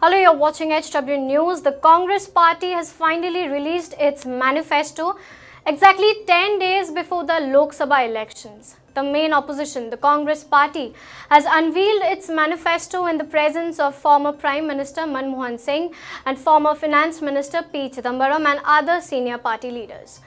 Hello, you're watching HW News. The Congress party has finally released its manifesto exactly 10 days before the Lok Sabha elections. The main opposition, the Congress party, has unveiled its manifesto in the presence of former Prime Minister Manmohan Singh and former Finance Minister P. Chidambaram and other senior party leaders.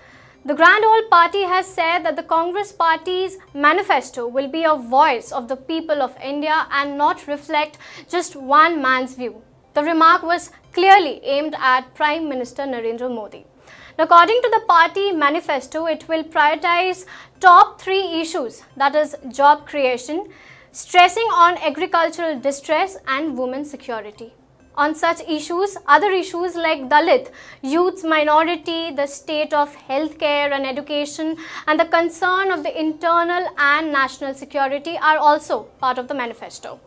The Grand Old Party has said that the Congress party's manifesto will be a voice of the people of India and not reflect just one man's view. The remark was clearly aimed at Prime Minister Narendra Modi. Now, according to the party manifesto, it will prioritize top 3 issues, that is job creation, stressing on agricultural distress and women's security. On such issues, other issues like Dalit, youth's minority, the state of healthcare and education, and the concern of the internal and national security are also part of the manifesto.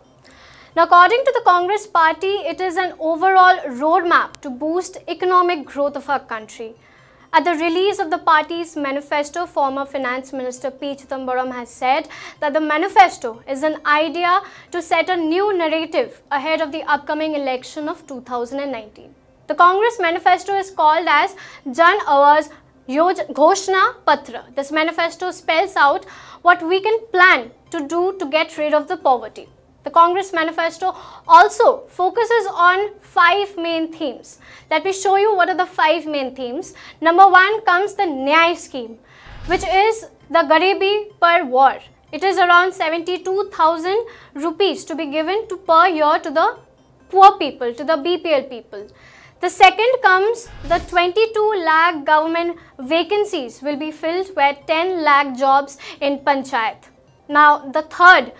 Now, according to the Congress party, it is an overall roadmap to boost economic growth of our country. At the release of the party's manifesto, former Finance Minister P. Chidambaram has said that the manifesto is an idea to set a new narrative ahead of the upcoming election of 2019. The Congress manifesto is called as Jan Awaaz Ghoshna Patra. This manifesto spells out what we can plan to do to get rid of the poverty. The Congress manifesto also focuses on 5 main themes. Let me show you what are the 5 main themes. Number 1 comes the Nyay scheme, which is the Garibi per war. It is around 72,000 rupees to be given per year to the poor people, to the BPL people. The second comes the 22 lakh government vacancies will be filled, where 10 lakh jobs in Panchayat. Now, the third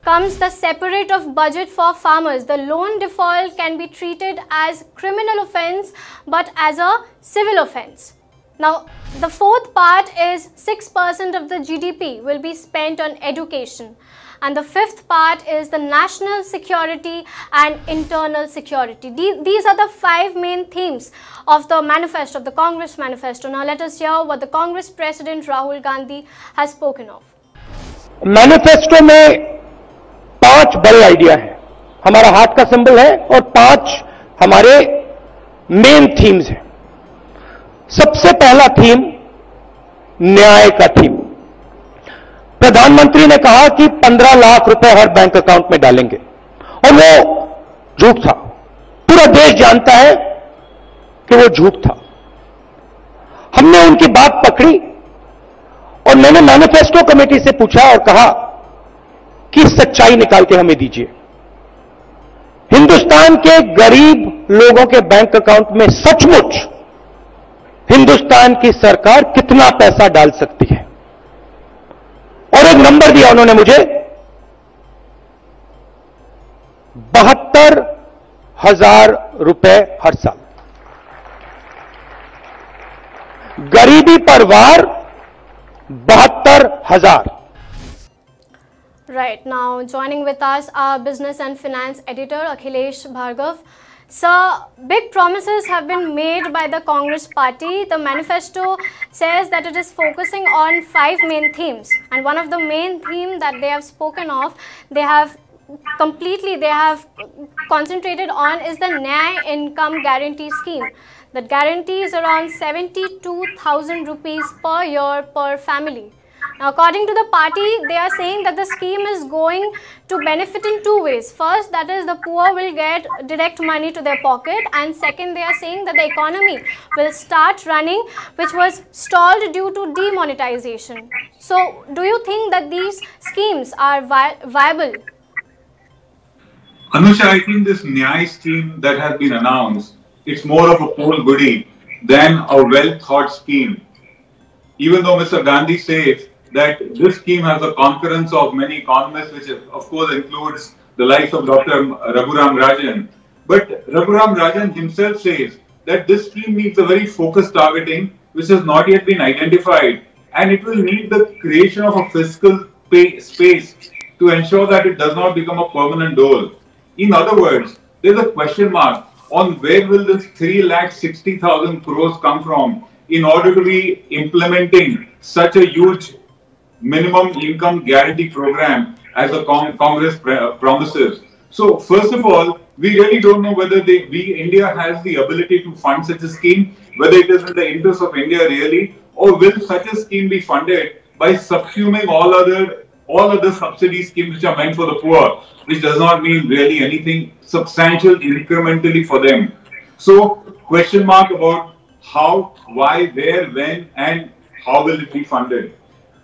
comes the separate of budget for farmers. The loan default can be treated as criminal offence but as a civil offence. Now, the fourth part is 6% of the GDP will be spent on education. And the fifth part is the national security and internal security. These are the 5 main themes of the manifesto, of the Congress manifesto. Now, let us hear what the Congress President Rahul Gandhi has spoken of. Manifesto में 5 बड़े idea हैं. हमारा हाथ का symbol है और 5 हमारे main themes हैं. सबसे पहला थीम न्याय का थीम. प्रधानमंत्री ने कहा कि 15 लाख रुपए हर बैंक अकाउंट में डालेंगे, और वो झूठ था. पूरा देश जानता है कि वो झूठ था. हमने उनकी बात पकड़ी और मैंने मैनिफेस्टो कमेटी से पूछा और कहा कि सच्चाई निकाल के हमें दीजिए. हिंदुस्तान के गरीब लोगों के बैंक अकाउंट में सचमुच हिंदुस्तान की सरकार कितना पैसा डाल सकती है. और एक नंबर दिया उन्होंने मुझे, 72,000 रुपए हर साल. गरीबी पर वार 72,000. Right, now joining with us our business and finance editor Akhilesh Bhargav. Sir, big promises have been made by the Congress party. The manifesto says that it is focusing on 5 main themes, and one of the main themes that they have spoken of, they have concentrated on is the Nyay income guarantee scheme that guarantees around 72,000 rupees per year per family. Now, according to the party, they are saying that the scheme is going to benefit in 2 ways. First, that is the poor will get direct money to their pocket, and second, they are saying that the economy will start running, which was stalled due to demonetization. So, do you think that these schemes are viable? Anusha, I think this Nyay scheme that has been announced, it's more of a poll goodie than a well-thought scheme. Even though Mr. Gandhi says that this scheme has a concurrence of many economists, which of course includes the likes of Dr. Raghuram Rajan. But Raghuram Rajan himself says that this scheme needs a very focused targeting, which has not yet been identified, and it will need the creation of a fiscal space to ensure that it does not become a permanent dole. In other words, there's a question mark on where will this 3,60,000 crores come from in order to be implementing such a huge minimum income guarantee program as the Congress promises. So first of all, we really don't know whether India has the ability to fund such a scheme, whether it is in the interest of India really, or will such a scheme be funded by subsuming all other subsidy schemes which are meant for the poor, which does not mean really anything substantial incrementally for them. So question mark about how, why, where, when, and how will it be funded.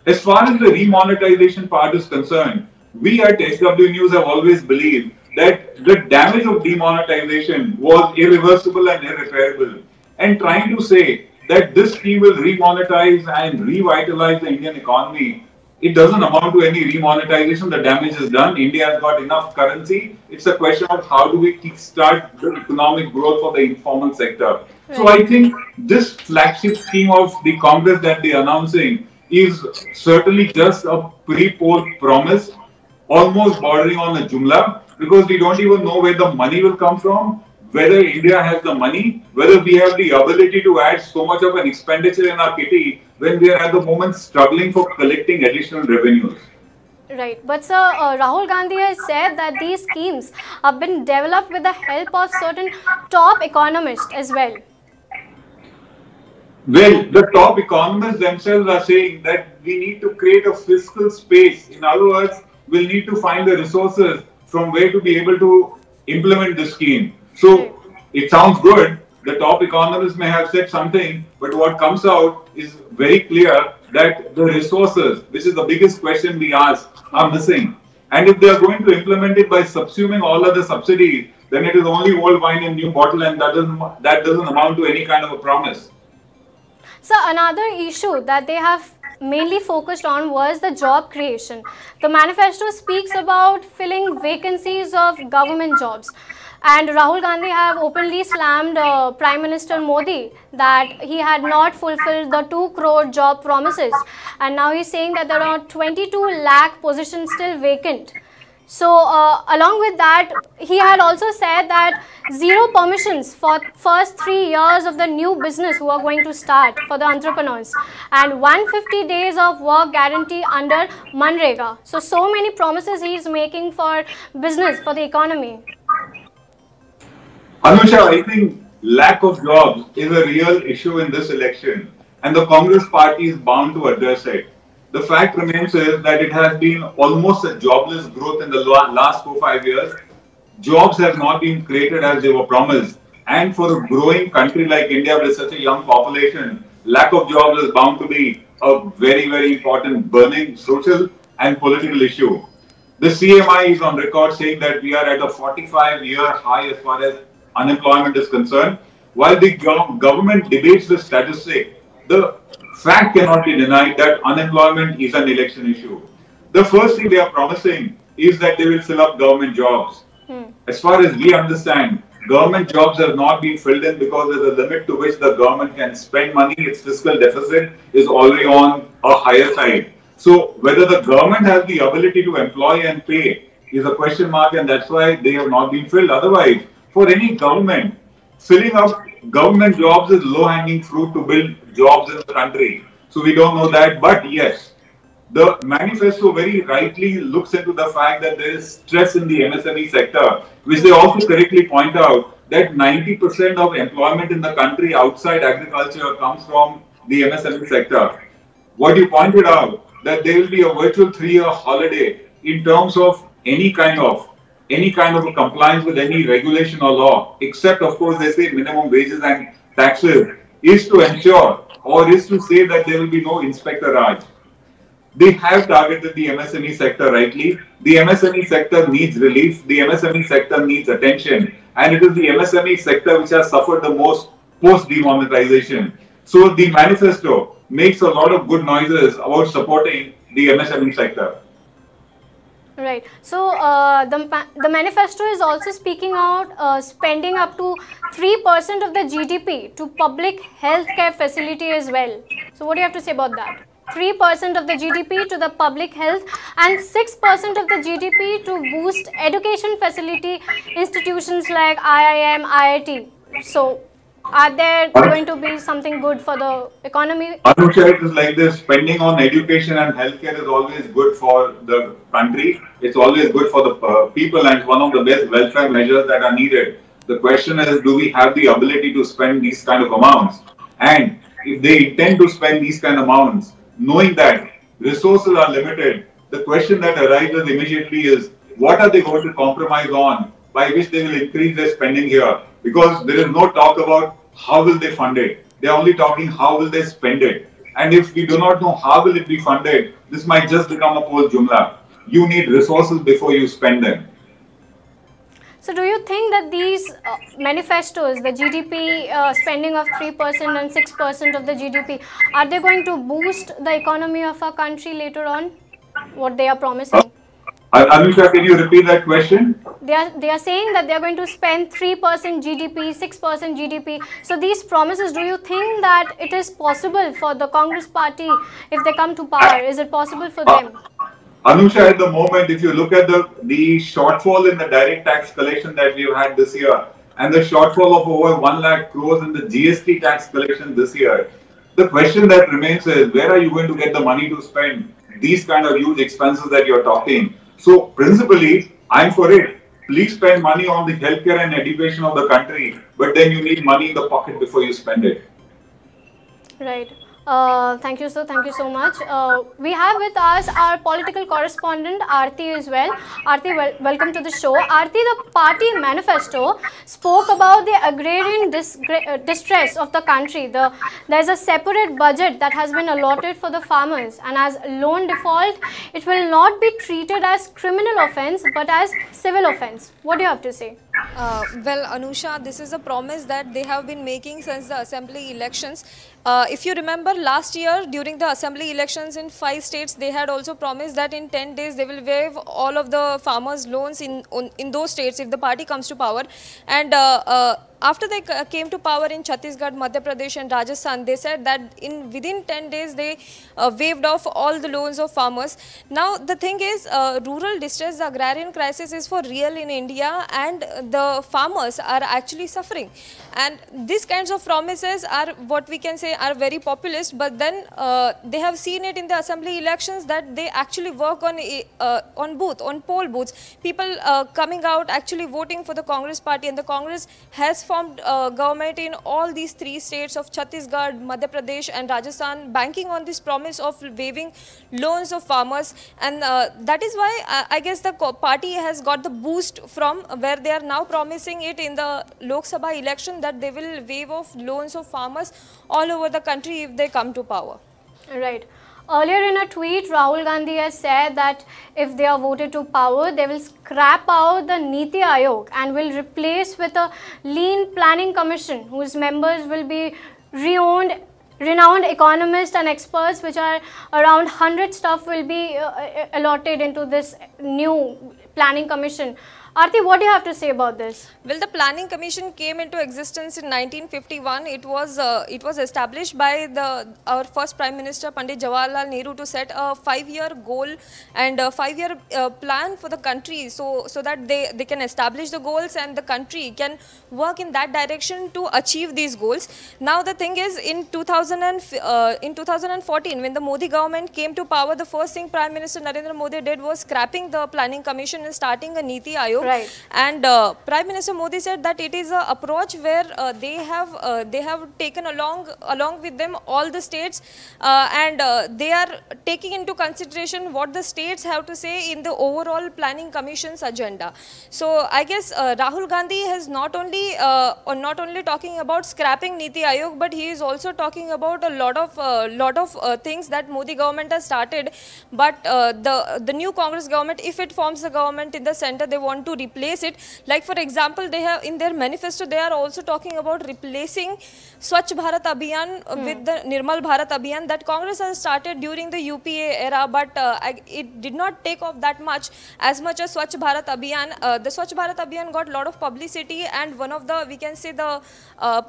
As far as the remonetization part is concerned, we at SW News have always believed that the damage of demonetization was irreversible and irreparable. And trying to say that this scheme will remonetize and revitalize the Indian economy, it doesn't amount to any remonetization. The damage is done. India has got enough currency. It's a question of how do we kickstart the economic growth for the informal sector. Right. So I think this flagship scheme of the Congress that they are announcing is certainly just a pre-poll promise, almost bordering on a jumla, because we don't even know where the money will come from, whether India has the money, whether we have the ability to add so much of an expenditure in our kitty when we are at the moment struggling for collecting additional revenues. Right, but sir, Rahul Gandhi has said that these schemes have been developed with the help of certain top economists as well. Well, the top economists themselves are saying that we need to create a fiscal space. In other words, we'll need to find the resources from where to be able to implement the scheme. So it sounds good. The top economists may have said something, but what comes out is very clear that the resources, which is the biggest question we ask, are missing. And if they are going to implement it by subsuming all other subsidies, then it is only old wine in new bottle, and that doesn't amount to any kind of a promise. So another issue that they have mainly focused on was the job creation. The manifesto speaks about filling vacancies of government jobs. And Rahul Gandhi have openly slammed Prime Minister Modi that he had not fulfilled the 2 crore job promises. And now he's saying that there are 22 lakh positions still vacant. So along with that, he had also said that 0 permissions for first 3 years of the new business who are going to start for the entrepreneurs, and 150 days of work guarantee under Manrega. So many promises he is making for business, for the economy. Anusha, I think lack of jobs is a real issue in this election, and the Congress party is bound to address it. The fact remains is that it has been almost a jobless growth in the last 4-5 years. Jobs have not been created as they were promised. And for a growing country like India with such a young population, lack of jobs is bound to be a very, very important burning social and political issue. The CMI is on record saying that we are at a 45-year high as far as unemployment is concerned. While the government debates the statistic, the fact cannot be denied that unemployment is an election issue. The first thing they are promising is that they will fill up government jobs. As far as we understand, government jobs have not been filled in because there's a limit to which the government can spend money. Its fiscal deficit is already on a higher side. So whether the government has the ability to employ and pay is a question mark, and that's why they have not been filled. Otherwise, for any government, filling up government jobs is low-hanging fruit to build jobs in the country. So we don't know that. But yes, the manifesto very rightly looks into the fact that there is stress in the MSME sector, which they also correctly point out that 90% of employment in the country outside agriculture comes from the MSME sector. What you pointed out, that there will be a virtual 3-year holiday in terms of any kind of a compliance with any regulation or law, except of course they say minimum wages and taxes, is to ensure or is to say that there will be no Inspector Raj. They have targeted the MSME sector rightly. The MSME sector needs relief. The MSME sector needs attention. And it is the MSME sector which has suffered the most post-demonetization. So the manifesto makes a lot of good noises about supporting the MSME sector. Right. So the manifesto is also speaking out spending up to 3% of the GDP to public healthcare facility as well. So what do you have to say about that? 3% of the GDP to the public health and 6% of the GDP to boost education facility institutions like IIM, IIT. So Are there going to be something good for the economy? Anusha, it is like this. Spending on education and healthcare is always good for the country. It's always good for the people, and it's one of the best welfare measures that are needed. The question is, do we have the ability to spend these kind of amounts? And if they intend to spend these kind of amounts, knowing that resources are limited, the question that arises immediately is, what are they going to compromise on by which they will increase their spending here? Because there is no talk about how will they fund it. They are only talking how will they spend it. And if we do not know how will it be funded, this might just become a poor jumla. You need resources before you spend them. So do you think that these manifestos, the GDP spending of 3% and 6% of the GDP, are they going to boost the economy of our country later on? What they are promising? Anusha, can you repeat that question? They are saying that they are going to spend 3% GDP, 6% GDP. So these promises, do you think that it is possible for the Congress party if they come to power? Is it possible for them? Anusha, at the moment, if you look at the shortfall in the direct tax collection that we've had this year and the shortfall of over 1 lakh crores in the GST tax collection this year, the question that remains is, where are you going to get the money to spend these kind of huge expenses that you're talking? So, principally, I'm for it. Please spend money on the healthcare and education of the country, but then you need money in the pocket before you spend it. Right. Thank you, sir. Thank you so much. We have with us our political correspondent, Aarti, as well. Aarti, welcome to the show. Aarti, the party manifesto spoke about the agrarian distress of the country. There's a separate budget that has been allotted for the farmers, and as loan default, it will not be treated as criminal offence but as civil offence. What do you have to say? Well, Anusha, this is a promise that they have been making since the assembly elections. If you remember last year during the assembly elections in 5 states, they had also promised that in 10 days they will waive all of the farmers' loans in those states if the party comes to power. And after they came to power in Chhattisgarh, Madhya Pradesh and Rajasthan, they said that within 10 days they waived off all the loans of farmers. Now the thing is, rural distress, the agrarian crisis is for real in India, and the farmers are actually suffering. And these kinds of promises are what we can say are very populist, but then they have seen it in the assembly elections that they actually work on poll booths. People coming out actually voting for the Congress party, and the Congress has formed government in all these 3 states of Chhattisgarh, Madhya Pradesh and Rajasthan, banking on this promise of waiving loans of farmers. And that is why I guess the party has got the boost from where they are now promising it in the Lok Sabha election, that they will waive off loans of farmers all over the country if they come to power. Right. Earlier in a tweet, Rahul Gandhi has said that if they are voted to power, they will scrap out the Niti Aayog and will replace with a lean planning commission whose members will be renowned economists and experts, which are around 100 staff will be allotted into this new planning commission. Aarti, what do you have to say about this? Well, the Planning Commission came into existence in 1951. It was established by our first Prime Minister Pandit Jawaharlal Nehru to set a 5-year goal and a 5-year plan for the country, so that they can establish the goals and the country can work in that direction to achieve these goals. Now the thing is, in 2014, when the Modi government came to power, the first thing Prime Minister Narendra Modi did was scrapping the Planning Commission and starting a Niti Aayog. Right. And Prime Minister Modi said that it is an approach where they have taken along with them all the states, and they are taking into consideration what the states have to say in the overall Planning Commission's agenda. So I guess Rahul Gandhi has not only talking about scrapping Niti Aayog, but he is also talking about a lot of things that Modi government has started. But the new Congress government, if it forms the government in the center, they want to replace it. Like for example, they have in their manifesto, they are also talking about replacing Swachh Bharat Abhiyan with the Nirmal Bharat Abhiyan that Congress has started during the UPA era, but it did not take off that much as Swachh Bharat Abhiyan. The Swachh Bharat Abhiyan got a lot of publicity, and one of the, we can say, the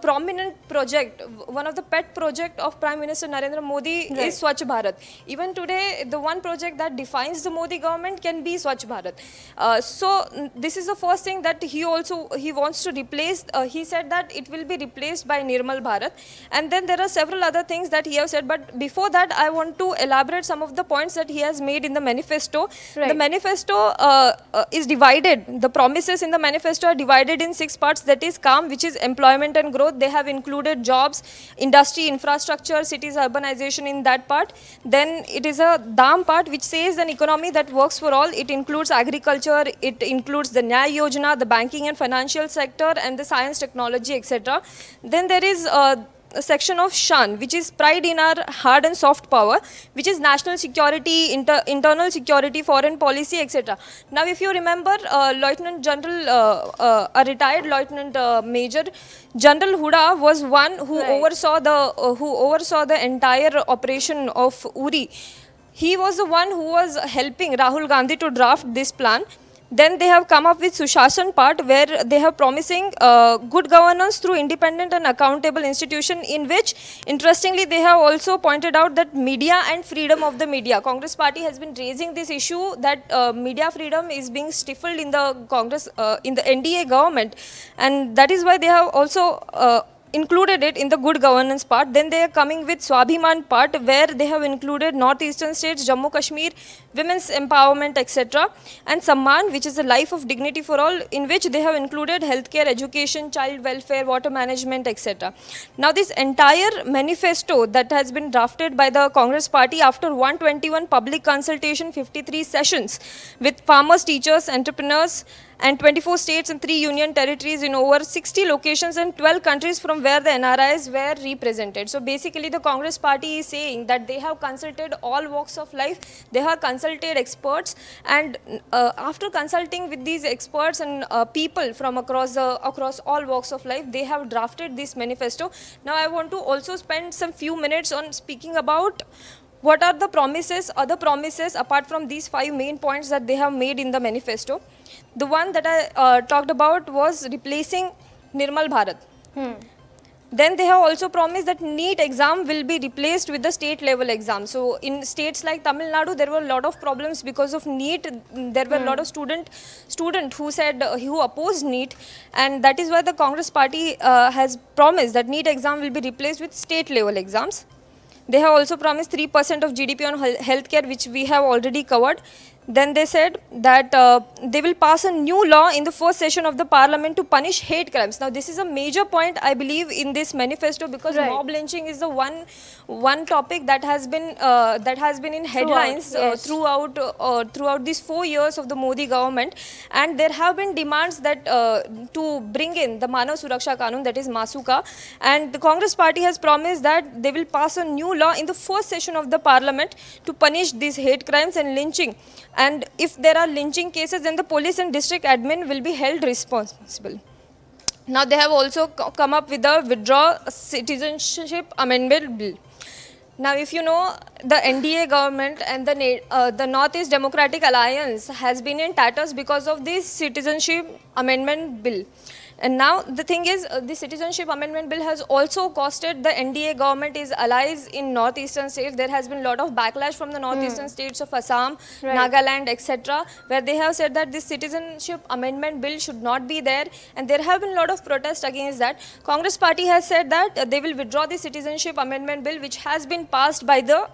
prominent project, one of the pet project of Prime Minister Narendra Modi is Swachh Bharat. Even today, the one project that defines the Modi government can be Swachh Bharat. So this is the first thing that he wants to replace. He said that it will be replaced by Nirmal Bharat, and then there are several other things that he has said. But before that, I want to elaborate some of the points that he has made in the manifesto. Right. The manifesto is divided. The promises in the manifesto are divided in 6 parts. That is calm, which is employment and growth. They have included jobs, industry, infrastructure, cities, urbanization in that part. Then it is a Dam part, which says an economy that works for all. It includes agriculture, it includes the Nyaya Yojana, the banking and financial sector, and the science, technology, etc. Then there is a section of Shan, which is pride in our hard and soft power, which is national security, internal security, foreign policy, etc. Now, if you remember, Lieutenant General, a retired Lieutenant Major General Huda was one who oversaw the entire operation of Uri. He was the one who was helping Rahul Gandhi to draft this plan. Then they have come up with Sushashan part, where they have promising good governance through independent and accountable institution, in which, interestingly, they have also pointed out that media and freedom of the media. Congress party has been raising this issue that media freedom is being stifled in the Congress, in the NDA government, and that is why they have also included it in the good governance part. Then they are coming with Swabhiman part, where they have included northeastern states, Jammu Kashmir, women's empowerment, etc. and Samman, which is a life of dignity for all, in which they have included healthcare, education, child welfare, water management, etc. Now this entire manifesto that has been drafted by the Congress party after 121 public consultation, 53 sessions with farmers, teachers, entrepreneurs, and 24 states and 3 union territories in over 60 locations and 12 countries from where the NRIs were represented. So basically the Congress party is saying that they have consulted all walks of life, they have consulted experts, and after consulting with these experts and people from across all walks of life, they have drafted this manifesto. Now I want to also spend some few minutes on speaking about what are the promises, other promises apart from these 5 main points that they have made in the manifesto. The one that I talked about was replacing Nirmal Bharat. Then they have also promised that NEET exam will be replaced with the state level exam. So in states like Tamil Nadu, there were a lot of problems because of NEET. There were a lot of student who opposed NEET, and that is why the Congress party has promised that NEET exam will be replaced with state level exams. They have also promised 3% of GDP on healthcare, which we have already covered. Then they said that they will pass a new law in the first session of the parliament to punish hate crimes. Now this is a major point, I believe, in this manifesto, because mob lynching is the one topic that has been in headlines throughout these 4 years of the Modi government, and there have been demands that to bring in the Manav Suraksha Kanun, that is Masuka, and the Congress party has promised that they will pass a new law in the first session of the parliament to punish these hate crimes and lynching. And if there are lynching cases, then the police and district admin will be held responsible. Now they have also come up with the Withdraw Citizenship Amendment Bill. Now if you know, the NDA government and the Northeast Democratic Alliance has been in tatters because of this Citizenship Amendment Bill. And now the thing is, the Citizenship Amendment Bill has also costed the NDA government its allies in northeastern states. There has been a lot of backlash from the northeastern states of Assam, Nagaland, etc., where they have said that this Citizenship Amendment Bill should not be there, and there have been a lot of protests against that. Congress party has said that they will withdraw the Citizenship Amendment Bill, which has been passed by the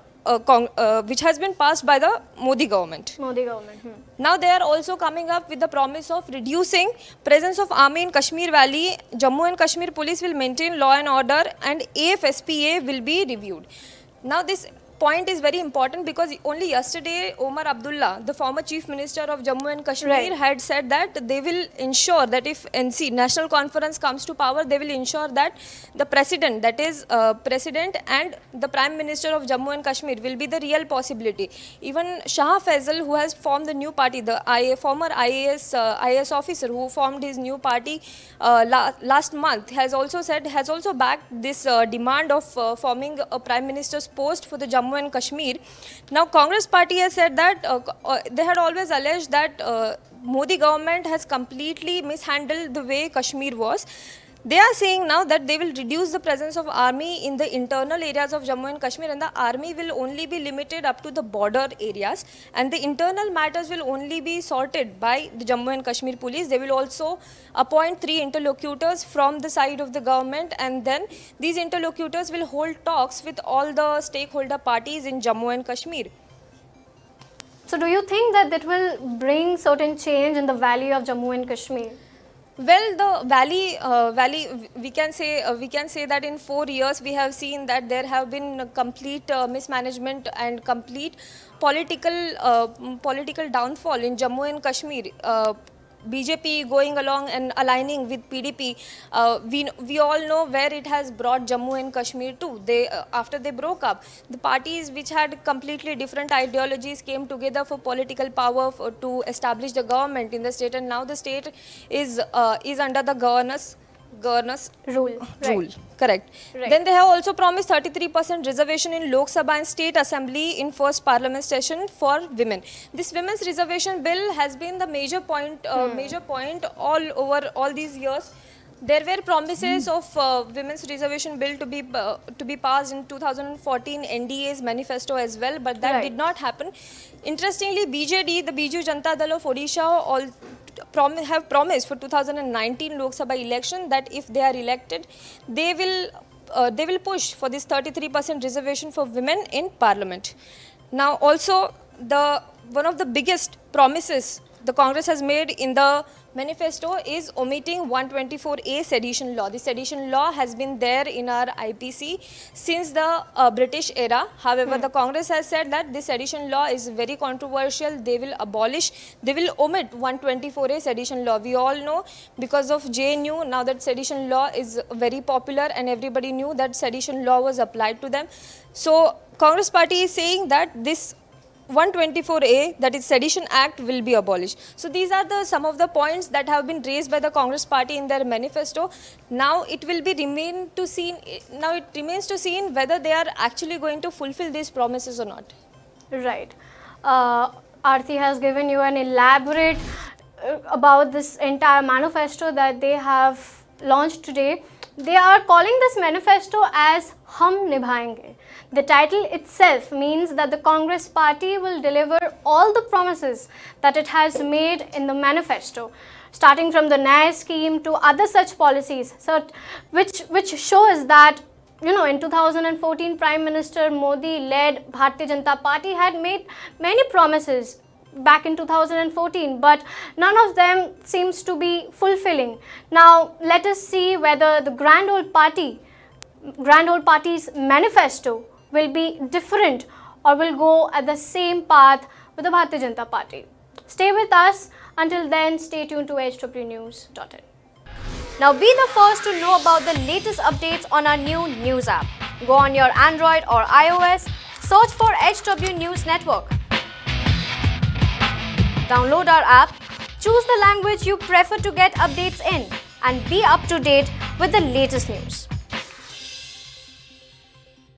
Modi government. Now they are also coming up with the promise of reducing presence of army in Kashmir Valley. Jammu and Kashmir police will maintain law and order, and AFSPA will be reviewed. Now this point is very important, because only yesterday Omar Abdullah, the former chief minister of Jammu and Kashmir, had said that they will ensure that if NC, National Conference, comes to power, they will ensure that the president, that is president and the prime minister of Jammu and Kashmir, will be the real possibility. Even Shah Faisal, who has formed the new party, the former IAS officer who formed his new party last month, has also backed this demand of forming a prime minister's post for the Jammu and Kashmir. Now Congress party has said that they had always alleged that Modi government has completely mishandled the way Kashmir was. They are saying now that they will reduce the presence of army in the internal areas of Jammu and Kashmir, and the army will only be limited up to the border areas, and the internal matters will only be sorted by the Jammu and Kashmir police. They will also appoint 3 interlocutors from the side of the government, and then these interlocutors will hold talks with all the stakeholder parties in Jammu and Kashmir. So do you think that that will bring certain change in the value of Jammu and Kashmir? Well, the valley, we can say that in 4 years we have seen that there have been complete mismanagement and complete political downfall in Jammu and Kashmir. BJP going along and aligning with PDP, we all know where it has brought Jammu and Kashmir to. After they broke up, the parties which had completely different ideologies came together for political power to establish the government in the state, and now the state is under the governor's Rule. Right. Correct. Right. Then they have also promised 33% reservation in Lok Sabha and State Assembly in first Parliament session for women. This women's reservation bill has been the major point all over all these years. There were promises of women's reservation bill to be passed in 2014 NDA's manifesto as well, but that did not happen. Interestingly, BJD, the Biju Janata Dal of Odisha, have promised for 2019 Lok Sabha election that if they are elected, they will push for this 33% reservation for women in Parliament. Now, also one of the biggest promises the Congress has made in the manifesto is omitting 124A sedition law. The sedition law has been there in our IPC since the British era. However, the Congress has said that this sedition law is very controversial. They will omit 124A sedition law. We all know because of JNU now that sedition law is very popular and everybody knew that sedition law was applied to them. So, Congress party is saying that this 124A, that is Sedition Act, will be abolished. So these are some of the points that have been raised by the Congress party in their manifesto. Now it remains to see whether they are actually going to fulfill these promises or not. Right. Aarti has given you an elaborate about this entire manifesto that they have launched today. They are calling this manifesto as Hum Nibhayenge. The title itself means that the Congress party will deliver all the promises that it has made in the manifesto, starting from the Nyaya scheme to other such policies, which shows that, you know, in 2014 Prime Minister Modi led Bharatiya Janata Party had made many promises back in 2014, but none of them seems to be fulfilling. Now let us see whether the Grand Old Party's manifesto will be different or will go at the same path with the Bharatiya Janata Party. Stay with us. Until then, stay tuned to hwnews.in. Now be the first to know about the latest updates on our new news app. Go on your Android or iOS, search for HW News Network. Download our app, choose the language you prefer to get updates in, and be up to date with the latest news.